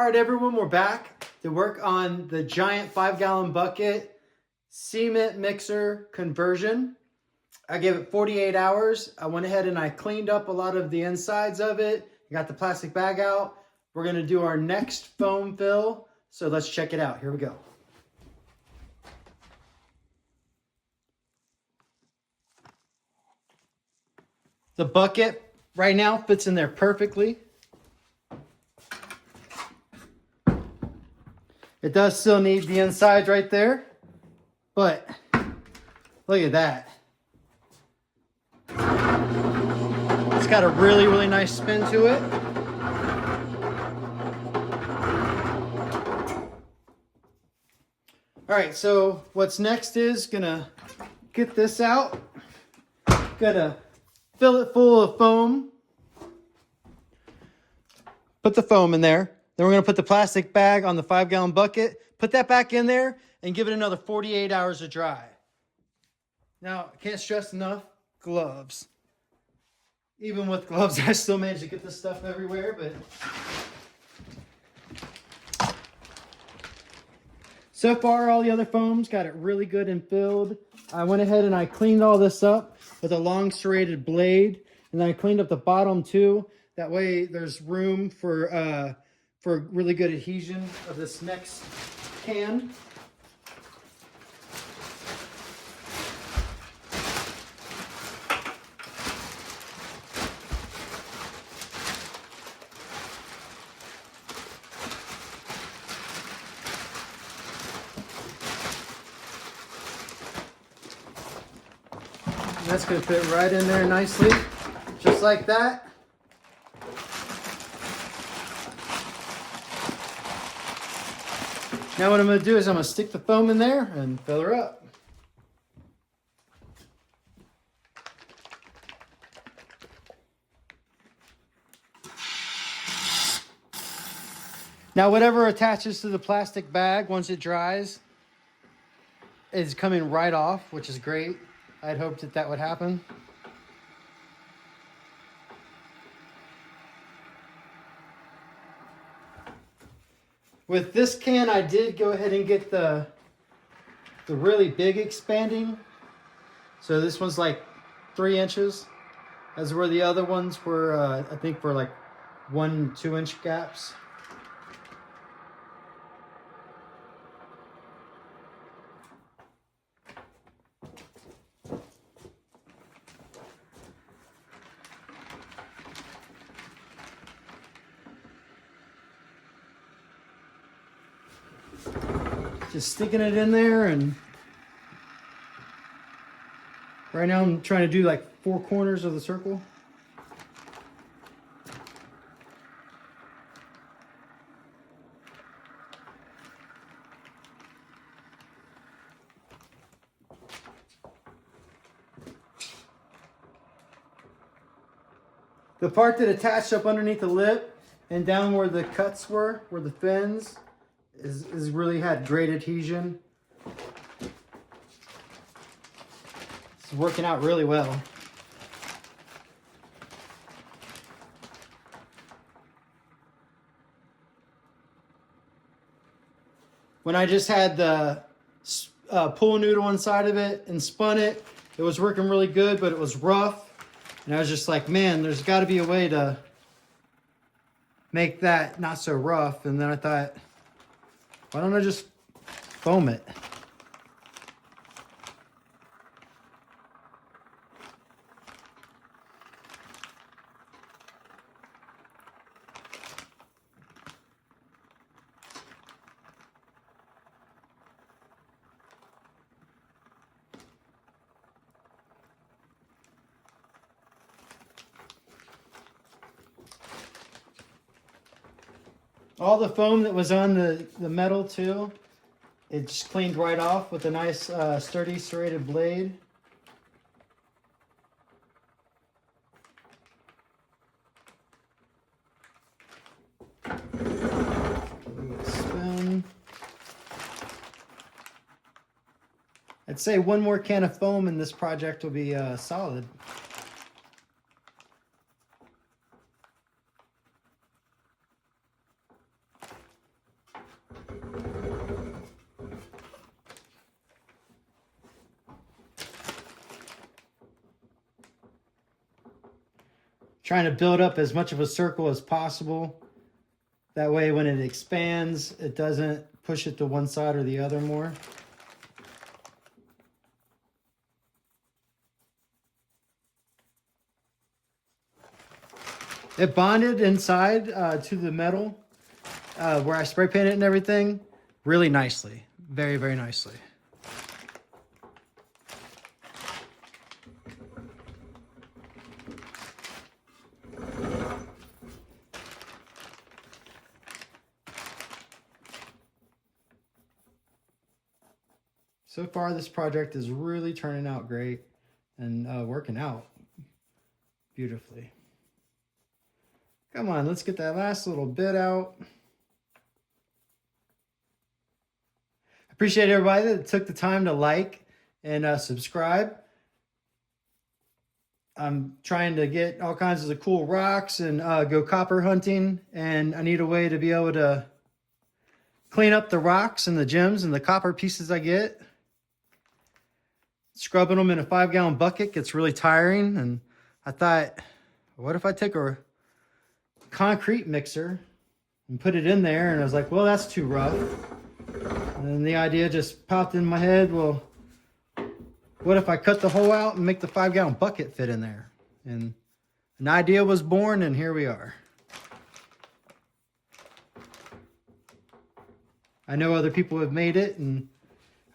All right, everyone, we're back to work on the giant 5-gallon bucket cement mixer conversion. I gave it 48 hours. I went ahead and I cleaned up a lot of the insides of it. Got the plastic bag out. We're gonna do our next foam fill. So let's check it out. Here we go. The bucket right now fits in there perfectly. It does still need the insides right there, but look at that. It's got a really, really nice spin to it. All right, so what's next is gonna get this out. Gonna fill it full of foam. Put the foam in there. Then we're gonna put the plastic bag on the 5-gallon bucket, put that back in there, and give it another 48 hours to dry. Now, I can't stress enough, gloves. Even with gloves, I still managed to get this stuff everywhere, but so far, all the other foams got it really good and filled. I went ahead and I cleaned all this up with a long serrated blade, and then I cleaned up the bottom too. That way there's room for really good adhesion of this next can. That's going to fit right in there nicely, just like that. Now what I'm going to do is I'm going to stick the foam in there and fill her up. Now whatever attaches to the plastic bag once it dries is coming right off, which is great. I'd hoped that that would happen. With this can, I did go ahead and get the really big expanding. So this one's like 3 inches, as where the other ones were, I think, for like 1-2 inch gaps. Just sticking it in there, and right now I'm trying to do like 4 corners of the circle. The part that attached up underneath the lip and down where the cuts were, where the fins, is really had great adhesion. It's working out really well. When I just had the pool noodle inside of it and spun it, it was working really good, but it was rough. And I was just like, man, there's got to be a way to make that not so rough. And then I thought, why don't I just foam it? All the foam that was on the metal too, it just cleaned right off with a nice sturdy serrated blade. Spin. I'd say one more can of foam and this project will be solid. trying to build up as much of a circle as possible. That way when it expands, it doesn't push it to one side or the other more. It bonded inside to the metal where I spray painted and everything really nicely. Very, very nicely. So far, this project is really turning out great and working out beautifully. Come on, let's get that last little bit out. Appreciate everybody that took the time to like and subscribe. I'm trying to get all kinds of cool rocks and go copper hunting, and I need a way to be able to clean up the rocks and the gems and the copper pieces I get. Scrubbing them in a 5-gallon bucket gets really tiring, and I thought, what if I take a concrete mixer and put it in there? And I was like, well, that's too rough. And then the idea just popped in my head, well, what if I cut the hole out and make the 5-gallon bucket fit in there? And an idea was born, and here we are. I know other people have made it, and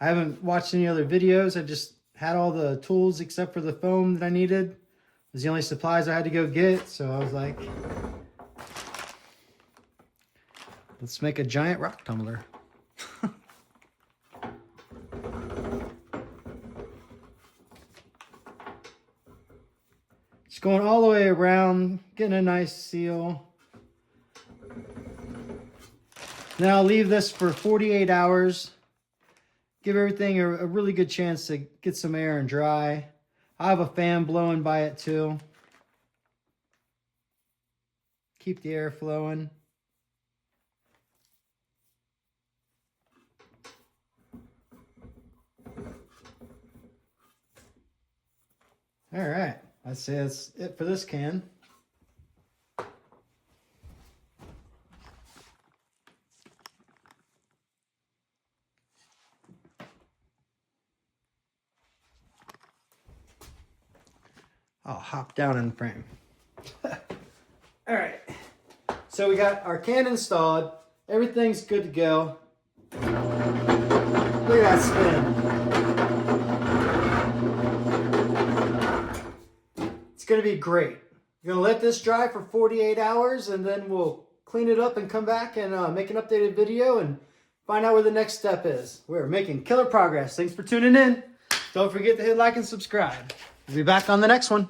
I haven't watched any other videos. I just had all the tools except for the foam that I needed. It was the only supplies I had to go get, so I was like, let's make a giant rock tumbler. Just going all the way around, getting a nice seal. Then I'll leave this for 48 hours. Give everything a really good chance to get some air and dry. I have a fan blowing by it too. Keep the air flowing. All right, I'd say that's it for this can. I'll hop down in frame. All right, so we got our can installed. Everything's good to go. Look at that spin. It's gonna be great. You're gonna let this dry for 48 hours, and then we'll clean it up and come back and make an updated video and find out where the next step is. We're making killer progress. Thanks for tuning in. Don't forget to hit like and subscribe. We'll be back on the next one.